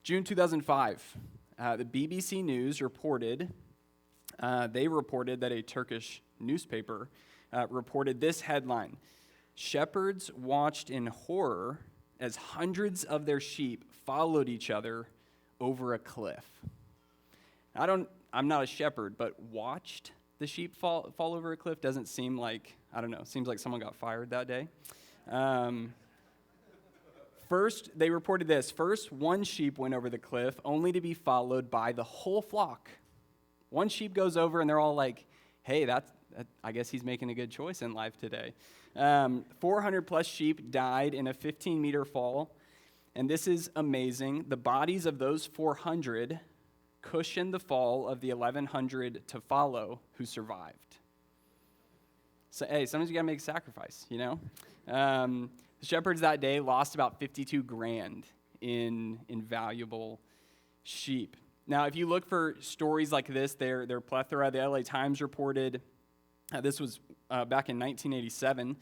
June 2005, the BBC News reported, that a Turkish newspaper reported this headline: "Shepherds watched in horror as hundreds of their sheep followed each other over a cliff." I'm not a shepherd, but watched the sheep fall over a cliff doesn't seem like, seems like someone got fired that day. First, they reported this. First, one sheep went over the cliff, only to be followed by the whole flock. One sheep goes over, and they're all like, hey, I guess he's making a good choice in life today. 400 plus sheep died in a 15-meter fall, and this is amazing. The bodies of those 400 cushioned the fall of the 1,100 to follow who survived. So, hey, sometimes you got to make a sacrifice, you know? The shepherds that day lost about 52 grand in valuable sheep. Now, if you look for stories like this, they're plethora. The LA Times reported, this was back in 1987,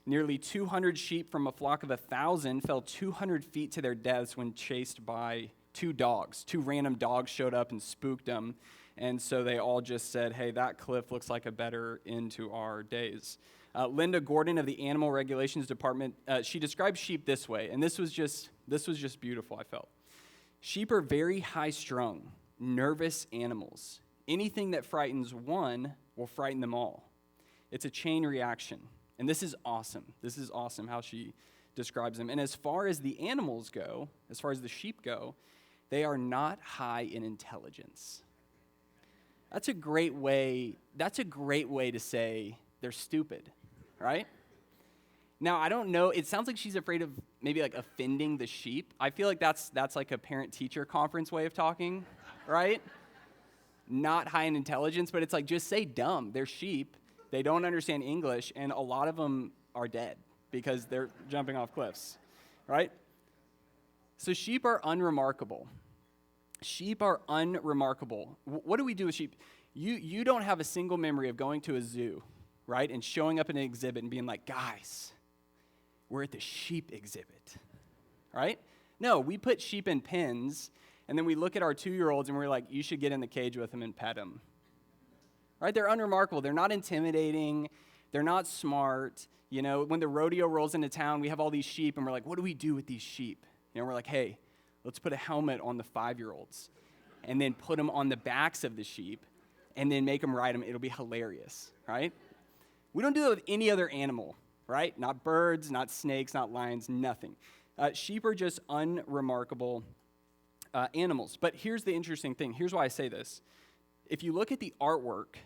nearly 200 sheep from a flock of 1,000 fell 200 feet to their deaths when chased by two dogs. Two random dogs showed up and spooked them, and so they all just said, hey, that cliff looks like a better end to our days. Linda Gordon of the Animal Regulations Department, she described sheep this way, and this was just beautiful, I felt. Sheep are very high-strung, nervous animals. Anything that frightens one will frighten them all. It's a chain reaction, and this is awesome. This is awesome how she describes them. And as far as the animals go, as far as the sheep go, they are not high in intelligence. That's a great way to say they're stupid, right? Now, I don't know, it sounds like she's afraid of maybe like offending the sheep. I feel like that's like a parent-teacher conference way of talking, right? Not high in intelligence, but it's like, just say dumb. They're sheep. They don't understand English, and a lot of them are dead because they're jumping off cliffs, right? So sheep are unremarkable. Sheep are unremarkable. What do we do with sheep? You don't have a single memory of going to a zoo, right, and showing up in an exhibit and being like, guys, we're at the sheep exhibit, right? No, we put sheep in pens, and then we look at our 2-year-olds and we're like, you should get in the cage with them and pet them, right? They're unremarkable. They're not intimidating. They're not smart. You know, when the rodeo rolls into town, we have all these sheep, and we're like, what do we do with these sheep? You know, we're like, hey, let's put a helmet on the 5-year-olds and then put them on the backs of the sheep and then make them ride them. It'll be hilarious, right? We don't do that with any other animal, right? Not birds, not snakes, not lions, nothing. Sheep are just unremarkable animals. But here's the interesting thing. Here's why I say this. If you look at the artwork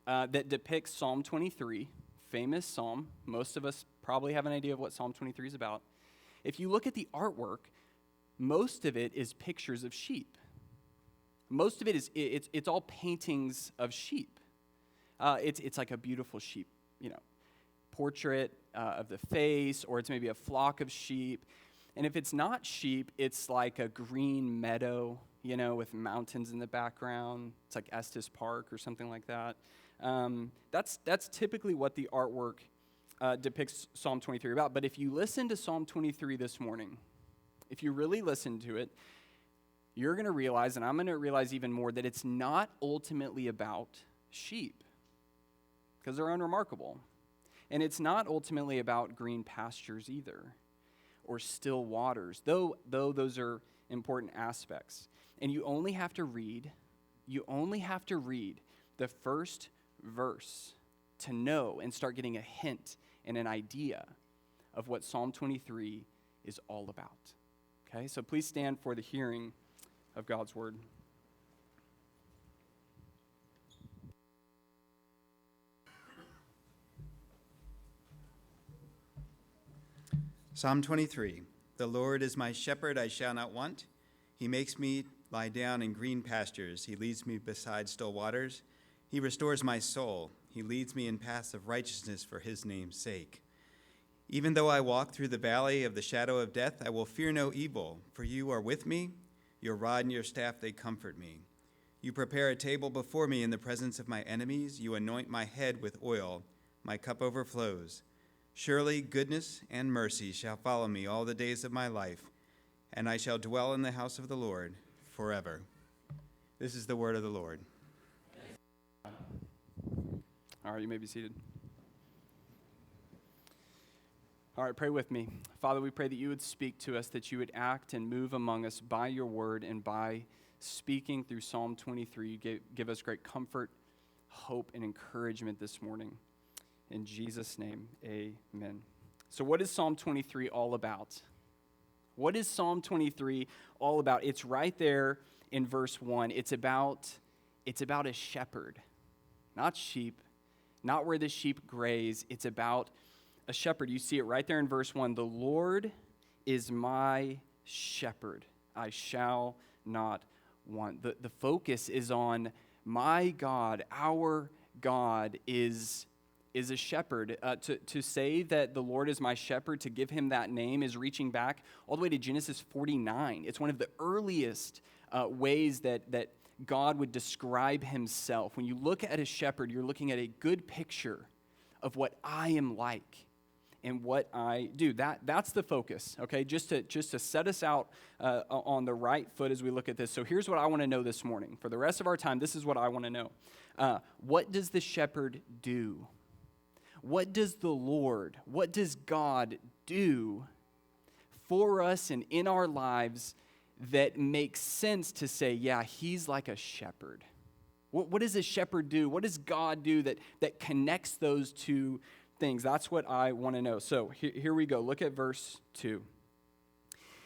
that depicts Psalm 23, famous psalm, most of us probably have an idea of what Psalm 23 is about. If you look at the artwork, most of it is pictures of sheep. Most of it is, it's all paintings of sheep. It's like a beautiful sheep, portrait of the face, or it's maybe a flock of sheep. And if it's not sheep, it's like a green meadow, with mountains in the background. It's like Estes Park or something like that. That's typically what the artwork depicts Psalm 23 about. But if you listen to Psalm 23 this morning, if you really listen to it, you're going to realize, and I'm going to realize even more, that it's not ultimately about sheep, because they're unremarkable. And it's not ultimately about green pastures either, or still waters, though those are important aspects. And you only have to read the first verse to know and start getting a hint and an idea of what Psalm 23 is all about. Okay, so please stand for the hearing of God's word. Psalm 23. The Lord is my shepherd, I shall not want. He makes me lie down in green pastures. He leads me beside still waters. He restores my soul. He leads me in paths of righteousness for his name's sake. Even though I walk through the valley of the shadow of death, I will fear no evil, for you are with me. Your rod and your staff, they comfort me. You prepare a table before me in the presence of my enemies. You anoint my head with oil. My cup overflows. Surely goodness and mercy shall follow me all the days of my life, and I shall dwell in the house of the Lord forever. This is the word of the Lord. All right, you may be seated. All right, pray with me. Father, we pray that you would speak to us, that you would act and move among us by your word and by speaking through Psalm 23. You give us great comfort, hope, and encouragement this morning. In Jesus' name, amen. So what is Psalm 23 all about? What is Psalm 23 all about? It's right there in verse 1. It's about a shepherd, not sheep, not where the sheep graze. It's about a shepherd. You see it right there in verse 1. The Lord is my shepherd. I shall not want. The focus is on my God. Our God is a shepherd. To say that the Lord is my shepherd, to give him that name, is reaching back all the way to Genesis 49. It's one of the earliest ways that God would describe himself. When you look at a shepherd, you're looking at a good picture of what I am like and what I do. That's the focus, okay? Just to set us out on the right foot as we look at this. So here's what I want to know this morning. For the rest of our time, this is what I want to know. What does the shepherd do? What does the Lord, what does God do for us and in our lives that makes sense to say, yeah, he's like a shepherd? What does a shepherd do? What does God do that connects those two things? That's what I want to know. So here we go. Look at verse 2.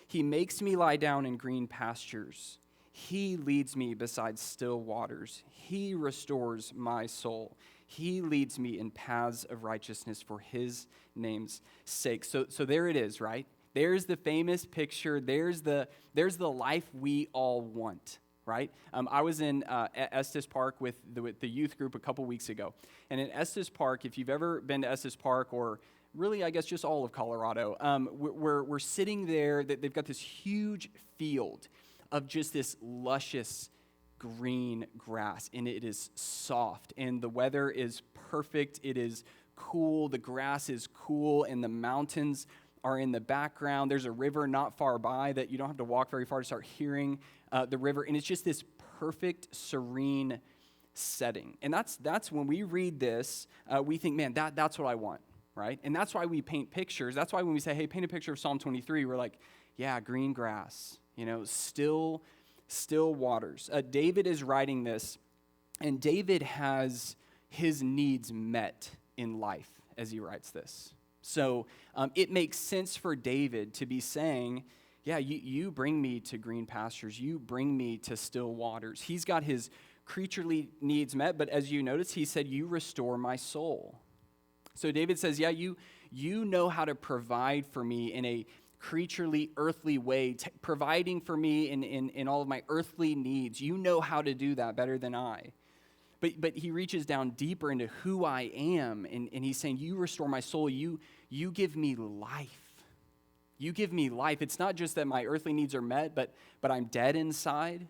He makes me lie down in green pastures. He leads me beside still waters. He restores my soul. He leads me in paths of righteousness for his name's sake. So there it is, right? There's the famous picture. There's the life we all want, right? I was in Estes Park with the youth group a couple weeks ago. And in Estes Park, if you've ever been to Estes Park, or really, I guess, just all of Colorado, we're sitting there. They've got this huge field of just this luscious green grass, and it is soft, and the weather is perfect. It is cool. The grass is cool, and the mountains are in the background. There's a river not far by that you don't have to walk very far to start hearing the river, and it's just this perfect, serene setting. And that's when we read this, we think, man, that's what I want, right? And that's why we paint pictures. That's why when we say, hey, paint a picture of Psalm 23, we're like, yeah, green grass, still waters. David is writing this, and David has his needs met in life as he writes this. So it makes sense for David to be saying, yeah, you bring me to green pastures. You bring me to still waters. He's got his creaturely needs met, but as you notice, he said, you restore my soul. So David says, yeah, you know how to provide for me in a creaturely, earthly way, providing for me in all of my earthly needs. You know how to do that better than I. But he reaches down deeper into who I am, and he's saying, you restore my soul. You give me life. You give me life. It's not just that my earthly needs are met, but I'm dead inside.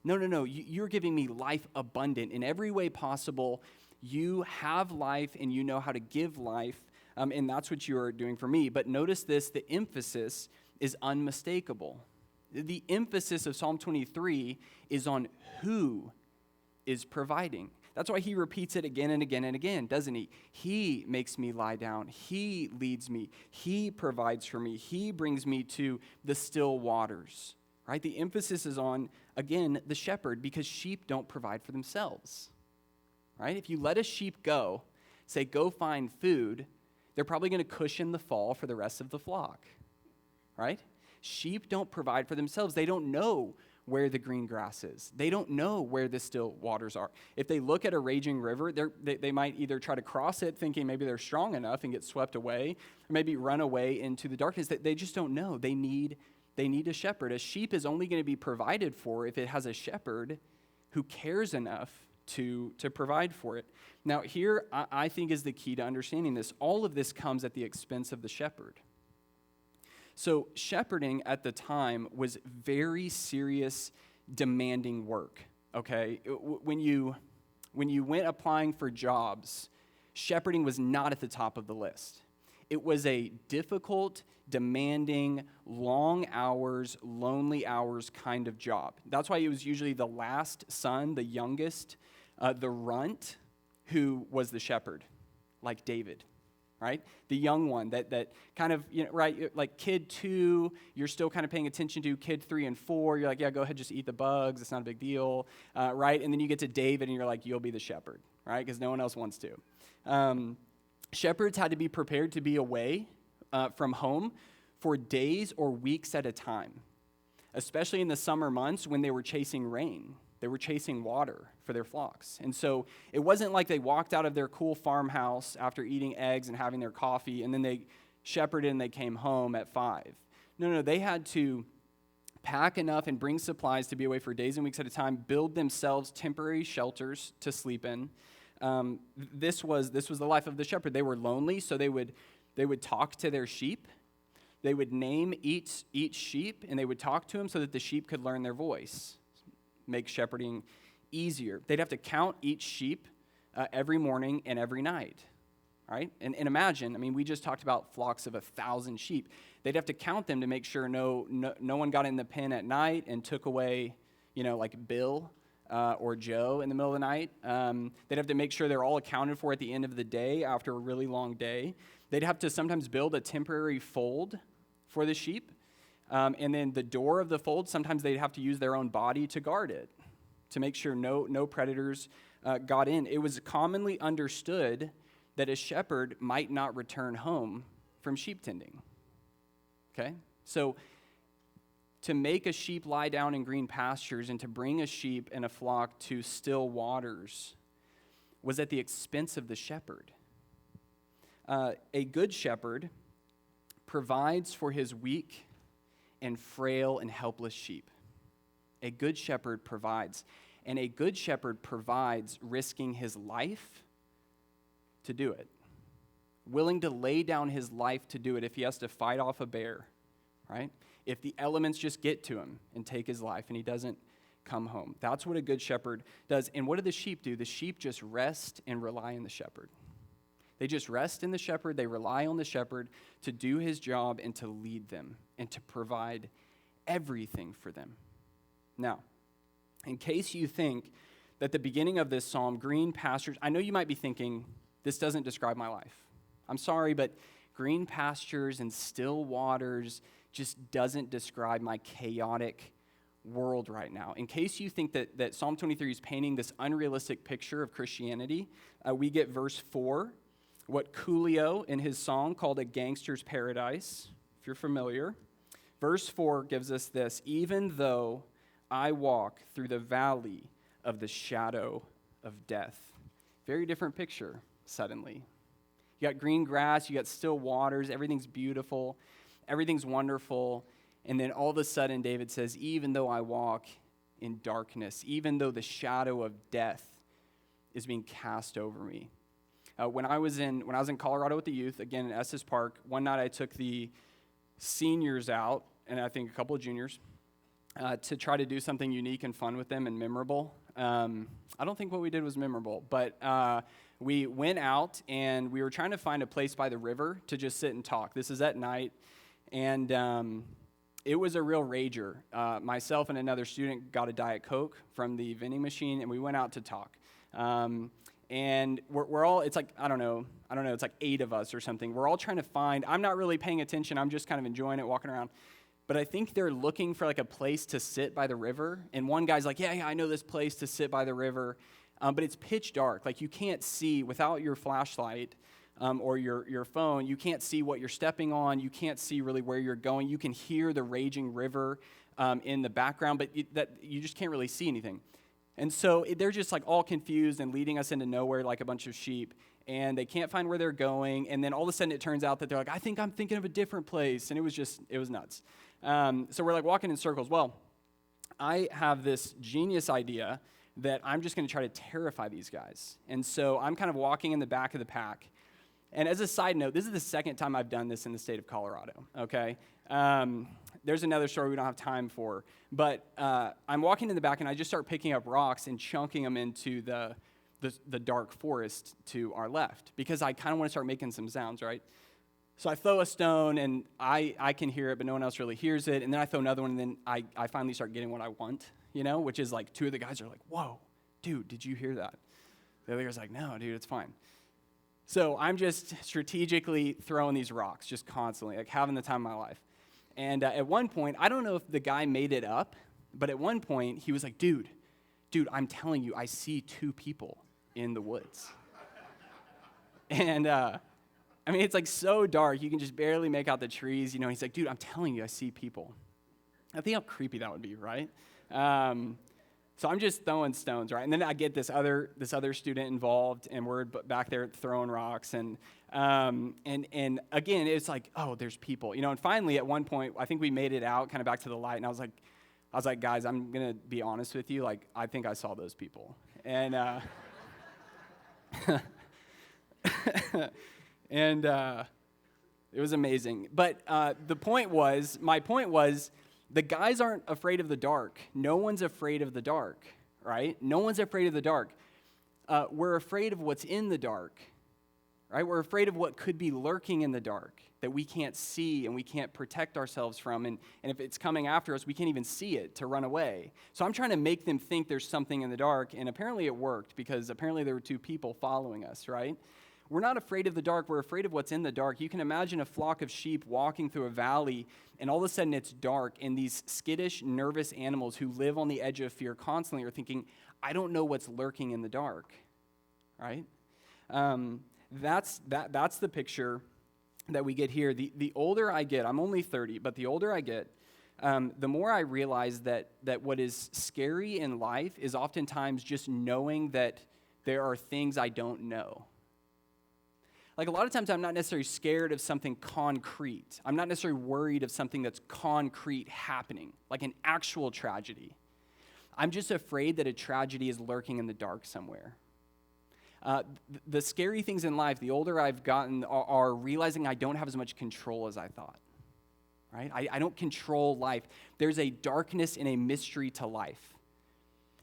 No. You're giving me life abundant in every way possible. You have life, and you know how to give life. And that's what you're doing for me. But notice this, the emphasis is unmistakable. The emphasis of Psalm 23 is on who is providing. That's why he repeats it again and again and again, doesn't he? He makes me lie down. He leads me. He provides for me. He brings me to the still waters, right? The emphasis is on, again, the shepherd, because sheep don't provide for themselves, right? If you let a sheep go, say, go find food, they're probably going to cushion the fall for the rest of the flock, right? Sheep don't provide for themselves. They don't know where the green grass is. They don't know where the still waters are. If they look at a raging river, they might either try to cross it thinking maybe they're strong enough and get swept away, or maybe run away into the darkness. They just don't know. They need a shepherd. A sheep is only going to be provided for if it has a shepherd who cares enough to provide for it. Now, here, I think is the key to understanding this. All of this comes at the expense of the shepherd. So shepherding at the time was very serious, demanding work, okay? When you went applying for jobs, shepherding was not at the top of the list. It was a difficult, demanding, long hours, lonely hours kind of job. That's why it was usually the last son, the youngest, the runt, who was the shepherd, like David, right? The young one that kind of, right, like kid 2, you're still kind of paying attention to. Kid 3 and 4, you're like, yeah, go ahead, just eat the bugs. It's not a big deal, right? And then you get to David, and you're like, you'll be the shepherd, right? Because no one else wants to. Shepherds had to be prepared to be away from home for days or weeks at a time, especially in the summer months when they were chasing rain. They were chasing water for their flocks. And so it wasn't like they walked out of their cool farmhouse after eating eggs and having their coffee, and then they shepherded and they came home at 5. No, they had to pack enough and bring supplies to be away for days and weeks at a time, build themselves temporary shelters to sleep in. This was the life of the shepherd. They were lonely, so they would talk to their sheep. They would name each sheep, and they would talk to them so that the sheep could learn their voice, make shepherding easier. They'd have to count each sheep every morning and every night, right? And imagine, we just talked about flocks of 1,000 sheep. They'd have to count them to make sure no one got in the pen at night and took away, like Bill or Joe in the middle of the night. They'd have to make sure they're all accounted for at the end of the day after a really long day. They'd have to sometimes build a temporary fold for the sheep. And then the door of the fold, sometimes they'd have to use their own body to guard it, to make sure no predators got in. It was commonly understood that a shepherd might not return home from sheep tending. Okay? So to make a sheep lie down in green pastures and to bring a sheep and a flock to still waters was at the expense of the shepherd. A good shepherd provides for his weak and frail and helpless sheep. A good shepherd provides. And a good shepherd provides risking his life to do it. Willing to lay down his life to do it if he has to fight off a bear, right? If the elements just get to him and take his life and he doesn't come home. That's what a good shepherd does. And what do the sheep do? The sheep just rest and rely on the shepherd. They just rest in the shepherd. They rely on the shepherd to do his job and to lead them and to provide everything for them. Now, in case you think that the beginning of this psalm, green pastures, I know you might be thinking, this doesn't describe my life. I'm sorry, but green pastures and still waters just doesn't describe my chaotic world right now. In case you think that Psalm 23 is painting this unrealistic picture of Christianity, we get verse 4, what Coolio in his song called a gangster's paradise, if you're familiar. Verse 4 gives us this: even though I walk through the valley of the shadow of death. Very different picture, suddenly. You got green grass, you got still waters, everything's beautiful, everything's wonderful, and then all of a sudden David says, even though I walk in darkness, even though the shadow of death is being cast over me. When I was in Colorado with the youth, again in Estes Park, one night I took the seniors out, and I think a couple of juniors, to try to do something unique and fun with them and memorable. I don't think what we did was memorable, but we went out and we were trying to find a place by the river to just sit and talk. This is at night, and it was a real rager. Myself and another student got a Diet Coke from the vending machine, and we went out to talk. And we're all, it's like, I don't know, it's like 8 of us or something. We're all trying to find, I'm not really paying attention, I'm just kind of enjoying it, walking around. But I think they're looking for like a place to sit by the river. And one guy's like, yeah, I know this place to sit by the river. But it's pitch dark. Like you can't see, without your flashlight or your phone, you can't see what you're stepping on. You can't see really where you're going. You can hear the raging river in the background, but you just can't really see anything. And so they're just like all confused and leading us into nowhere like a bunch of sheep. And they can't find where they're going. And then all of a sudden it turns out that they're like, I think I'm thinking of a different place. And it was nuts. So we're like walking in circles. Well, I have this genius idea that I'm just going to try to terrify these guys. And so I'm kind of walking in the back of the pack. And as a side note, this is the second time I've done this in the state of Colorado, okay? There's another story we don't have time for. But I'm walking in the back, and I just start picking up rocks and chunking them into the dark forest to our left because I kind of want to start making some sounds, right? So I throw a stone, and I can hear it, but no one else really hears it. And then I throw another one, and then I finally start getting what I want, which is like two of the guys are like, whoa, dude, did you hear that? The other guy's like, no, dude, it's fine. So I'm just strategically throwing these rocks just constantly, like having the time of my life. And at one point, I don't know if the guy made it up, but at one point, he was like, dude, I'm telling you, I see two people in the woods. And, it's like so dark, you can just barely make out the trees, He's like, dude, I'm telling you, I see people. I think how creepy that would be, right? So I'm just throwing stones, right? And then I get this other student involved, and we're back there throwing rocks, and again, it's like, oh, there's people, And finally, at one point, I think we made it out, kind of back to the light, and I was like, guys, I'm gonna be honest with you, like, I think I saw those people, and and it was amazing. But my point was. The guys aren't afraid of the dark. No one's afraid of the dark, right? No one's afraid of the dark. We're afraid of what's in the dark, right? We're afraid of what could be lurking in the dark that we can't see and we can't protect ourselves from. And if it's coming after us, we can't even see it to run away. So I'm trying to make them think there's something in the dark, and apparently it worked because apparently there were two people following us, right? We're not afraid of the dark. We're afraid of what's in the dark. You can imagine a flock of sheep walking through a valley, and all of a sudden it's dark, and these skittish, nervous animals who live on the edge of fear constantly are thinking, I don't know what's lurking in the dark, right? That's the picture that we get here. The older I get, I'm only 30, but the older I get, the more I realize that what is scary in life is oftentimes just knowing that there are things I don't know. Like a lot of times I'm not necessarily scared of something concrete. I'm not necessarily worried of something that's concrete happening, like an actual tragedy. I'm just afraid that a tragedy is lurking in the dark somewhere. The scary things in life, the older I've gotten, are realizing I don't have as much control as I thought, right? I don't control life. There's a darkness and a mystery to life.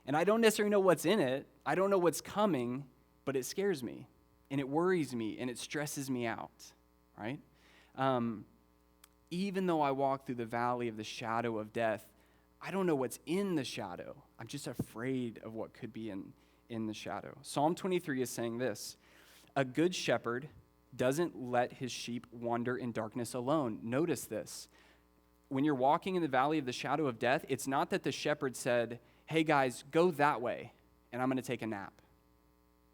And I don't necessarily know what's in it. I don't know what's coming, but it scares me. And it worries me, and it stresses me out, right? Even though I walk through the valley of the shadow of death, I don't know what's in the shadow. I'm just afraid of what could be in the shadow. Psalm 23 is saying this: a good shepherd doesn't let his sheep wander in darkness alone. Notice this. When you're walking in the valley of the shadow of death, it's not that the shepherd said, hey guys, go that way, and I'm going to take a nap.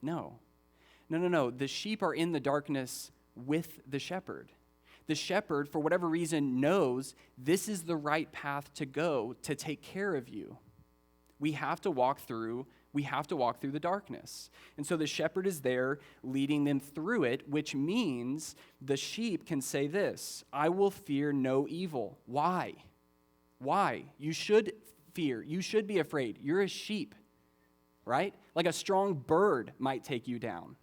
No. The sheep are in the darkness with the shepherd. The shepherd, for whatever reason, knows this is the right path to go to take care of you. We have to walk through the darkness. And so the shepherd is there leading them through it, which means the sheep can say this: I will fear no evil. Why? You should fear. You should be afraid. You're a sheep, right? Like a strong bird might take you down.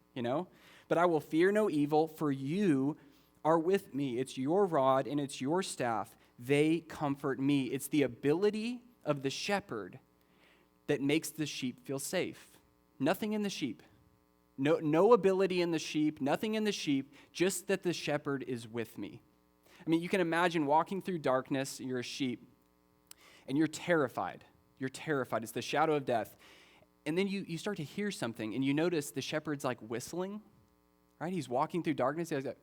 But I will fear no evil, for you are with me. It's your rod and it's your staff. They comfort me. It's the ability of the shepherd that makes the sheep feel safe. Nothing in the sheep. No ability in the sheep, nothing in the sheep, just that the shepherd is with me. You can imagine walking through darkness, you're a sheep, and you're terrified. It's the shadow of death. And then you start to hear something, and you notice the shepherd's like whistling, right? He's walking through darkness, he's like,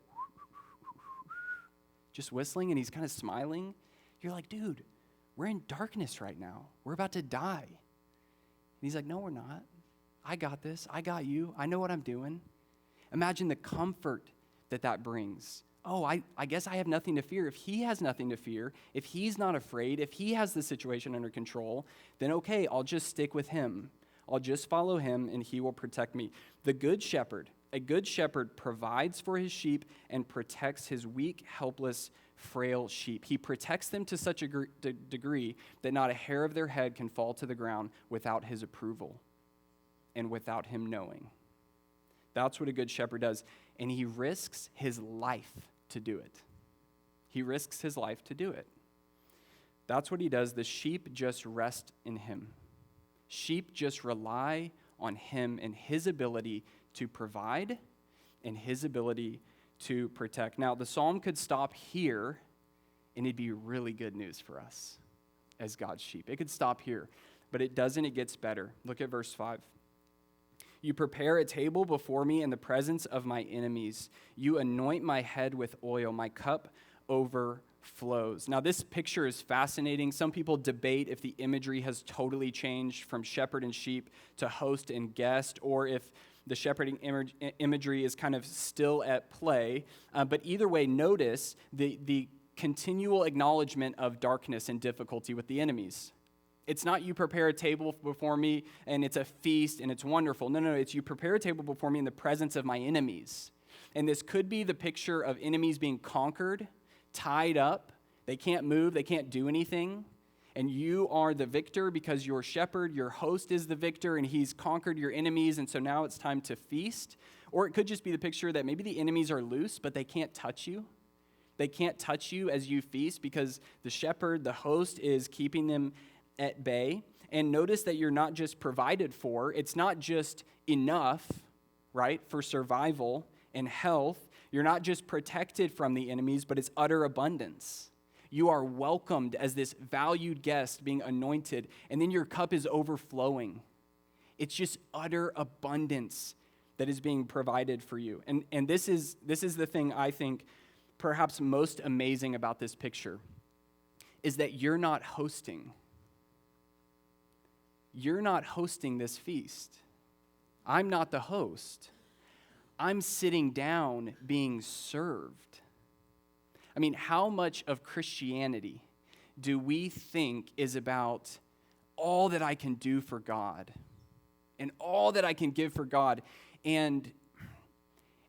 just whistling, and he's kind of smiling. You're like, dude, we're in darkness right now. We're about to die. And he's like, no, we're not. I got this. I got you. I know what I'm doing. Imagine the comfort that brings. Oh, I guess I have nothing to fear. If he has nothing to fear, if he's not afraid, if he has the situation under control, then okay, I'll just stick with him. I'll just follow him, and he will protect me. A good shepherd provides for his sheep and protects his weak, helpless, frail sheep. He protects them to such a degree that not a hair of their head can fall to the ground without his approval and without him knowing. That's what a good shepherd does, and he risks his life to do it. That's what he does. The sheep just rest in him. Sheep just rely on him and his ability to provide and his ability to protect. Now, the psalm could stop here, and it'd be really good news for us as God's sheep. It could stop here, but it doesn't. It gets better. Look at verse 5. You prepare a table before me in the presence of my enemies. You anoint my head with oil. My cup overflows. Now, this picture is fascinating. Some people debate if the imagery has totally changed from shepherd and sheep to host and guest, or if the shepherding imagery is kind of still at play. But either way, notice the continual acknowledgement of darkness and difficulty with the enemies. It's not you prepare a table before me and it's a feast and it's wonderful. No, it's you prepare a table before me in the presence of my enemies. And this could be the picture of enemies being conquered, tied up. They can't move, they can't do anything. And you are the victor because your shepherd, your host is the victor, and he's conquered your enemies, and so now it's time to feast. Or it could just be the picture that maybe the enemies are loose, but they can't touch you. They can't touch you as you feast because the shepherd, the host, is keeping them at bay. And notice that you're not just provided for. It's not just enough, right, for survival and health. You're not just protected from the enemies, but it's utter abundance. You are welcomed as this valued guest being anointed, and then your cup is overflowing. It's just utter abundance that is being provided for you. And this is the thing I think perhaps most amazing about this picture, is that you're not hosting. You're not hosting this feast. I'm not the host. I'm sitting down being served. I mean, how much of Christianity do we think is about all that I can do for God and all that I can give for God? And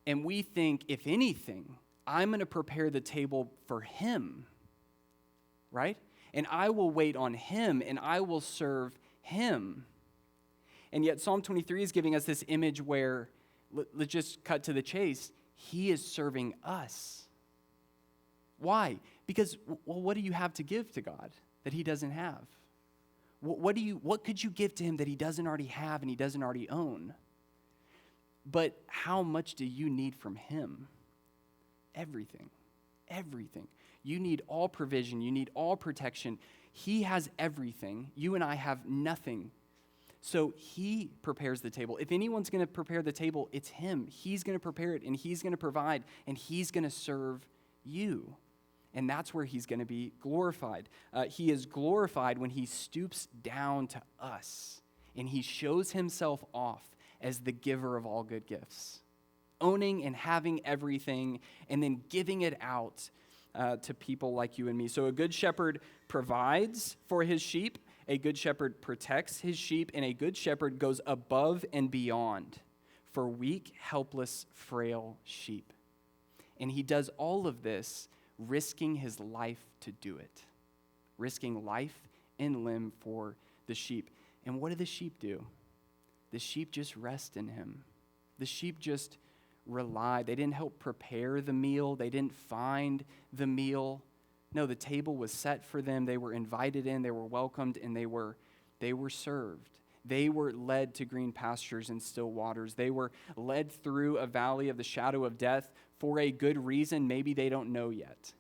we think, if anything, I'm going to prepare the table for Him, right? And I will wait on Him and I will serve Him. And yet Psalm 23 is giving us this image where, let's just cut to the chase, He is serving us. Why? Because, well, what do you have to give to God that He doesn't have? What could you give to Him that He doesn't already have and He doesn't already own? But how much do you need from Him? Everything. Everything. You need all provision. You need all protection. He has everything. You and I have nothing. So He prepares the table. If anyone's going to prepare the table, it's Him. He's going to prepare it, and He's going to provide, and He's going to serve you. And that's where He's going to be glorified. He is glorified when He stoops down to us, and He shows Himself off as the giver of all good gifts, owning and having everything, and then giving it out to people like you and me. So a good shepherd provides for his sheep, a good shepherd protects his sheep, and a good shepherd goes above and beyond for weak, helpless, frail sheep. And he does all of this risking his life to do it, risking life and limb for the sheep. And what do the sheep do? The sheep just rest in him. The sheep just rely. They didn't help prepare the meal. They didn't find the meal. No, the table was set for them. They were invited in. They were welcomed, and they were served. They were led to green pastures and still waters. They were led through a valley of the shadow of death for a good reason. Maybe they don't know yet.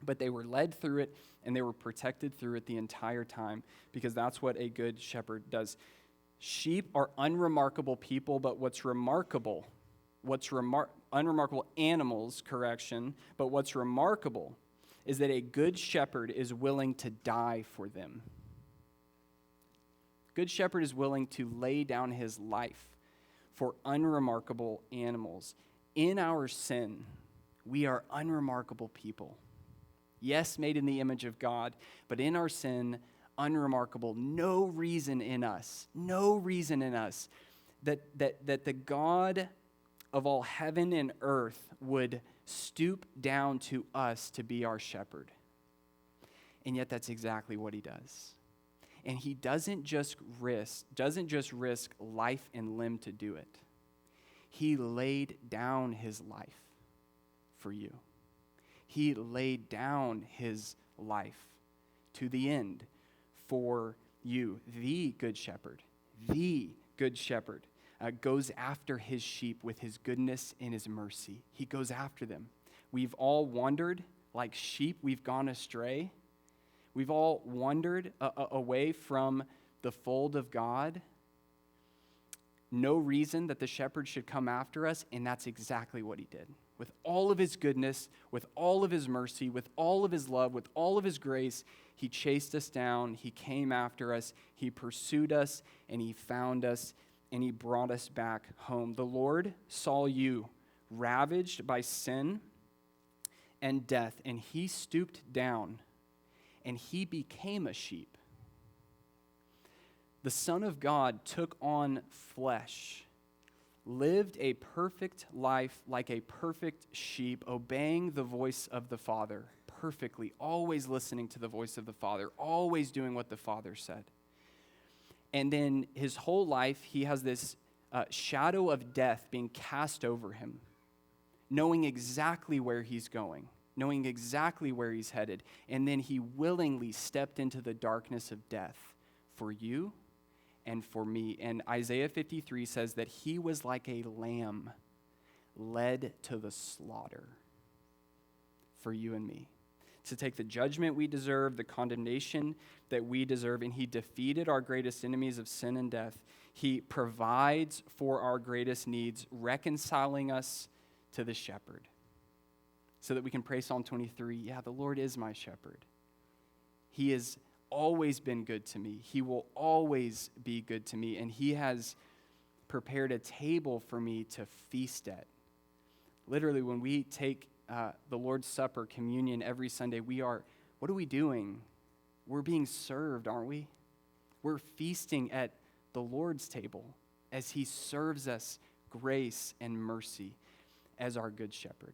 But they were led through it, and they were protected through it the entire time, because that's what a good shepherd does. Sheep are unremarkable people, but unremarkable animals, but what's remarkable is that a good shepherd is willing to die for them. Good shepherd is willing to lay down his life for unremarkable animals. In our sin, we are unremarkable people. Yes, made in the image of God, but in our sin, unremarkable. No reason in us that the God of all heaven and earth would stoop down to us to be our shepherd. And yet that's exactly what He does. And He doesn't just risk life and limb to do it. He laid down His life for you. He laid down His life to the end for you. The good shepherd. goes after his sheep with his goodness and his mercy. He goes after them. We've all wandered like sheep. We've gone astray. We've all wandered away from the fold of God. No reason that the shepherd should come after us, and that's exactly what he did. With all of his goodness, with all of his mercy, with all of his love, with all of his grace, he chased us down, he came after us, he pursued us, and he found us, and he brought us back home. The Lord saw you ravaged by sin and death, and he stooped down, and he became a sheep. The Son of God took on flesh, lived a perfect life like a perfect sheep, obeying the voice of the Father perfectly, always listening to the voice of the Father, always doing what the Father said. And then his whole life, he has this shadow of death being cast over him, knowing exactly where he's going, knowing exactly where he's headed. And then he willingly stepped into the darkness of death for you and for me. And Isaiah 53 says that he was like a lamb led to the slaughter for you and me, to take the judgment we deserve, the condemnation that we deserve, and he defeated our greatest enemies of sin and death. He provides for our greatest needs, reconciling us to the shepherd, so that we can pray Psalm 23, yeah, the Lord is my shepherd. He has always been good to me. He will always be good to me, and he has prepared a table for me to feast at. Literally, when we take the Lord's Supper, communion, every Sunday, what are we doing? We're being served, aren't we? We're feasting at the Lord's table as he serves us grace and mercy as our good shepherd.